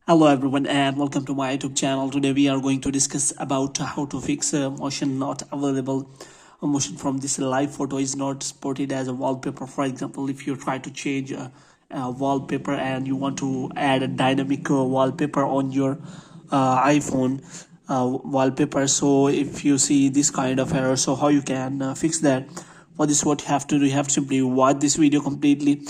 Hello everyone and welcome to my YouTube channel. Today we are going to discuss about how to fix motion not available. Motion from this live photo is not supported as a wallpaper. For example, if you try to change a wallpaper and you want to add a dynamic wallpaper on your iPhone wallpaper, so if you see this kind of error, so how you can fix that? For this, what you have to do, you have to simply watch this video completely.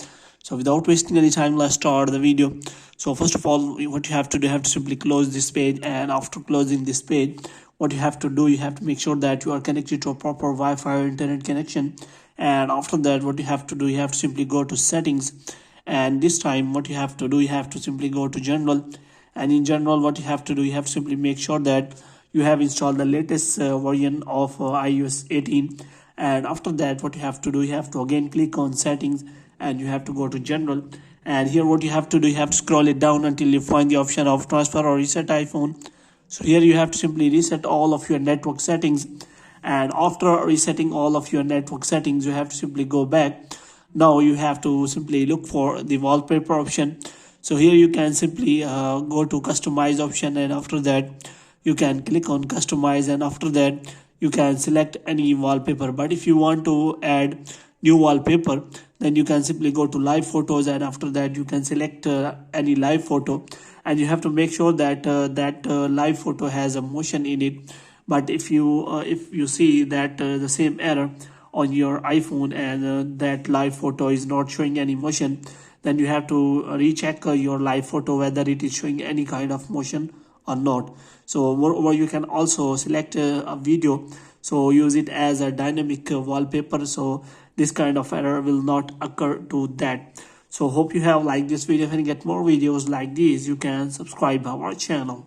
So without wasting any time, let's start the video. So first of all, what you have to do, you have to simply close this page, and after closing this page, what you have to do, you have to make sure that you are connected to a proper Wi-Fi or internet connection. And after that, what you have to do, you have to simply go to settings, and this time what you have to do, you have to simply go to general. And in general, what you have to do, you have to simply make sure that you have installed the latest version of iOS 18. And after that, what you have to do, you have to again click on settings, and you have to go to general. And here what you have to do, you have to scroll it down until you find the option of transfer or reset iPhone. So here you have to simply reset all of your network settings, and after resetting all of your network settings, you have to simply go back. Now you have to simply look for the wallpaper option. So here you can simply go to customize option, and after that you can click on customize, and after that you can select any wallpaper. But if you want to add new wallpaper, then you can simply go to live photos, and after that you can select any live photo, and you have to make sure that that live photo has a motion in it. But if you see that the same error on your iPhone, and that live photo is not showing any motion, then you have to recheck your live photo whether it is showing any kind of motion or not. So moreover, you can also select a video, so use it as a dynamic wallpaper, so this kind of error will not occur to that. So hope you have liked this video. If you get more videos like these, you can subscribe our channel.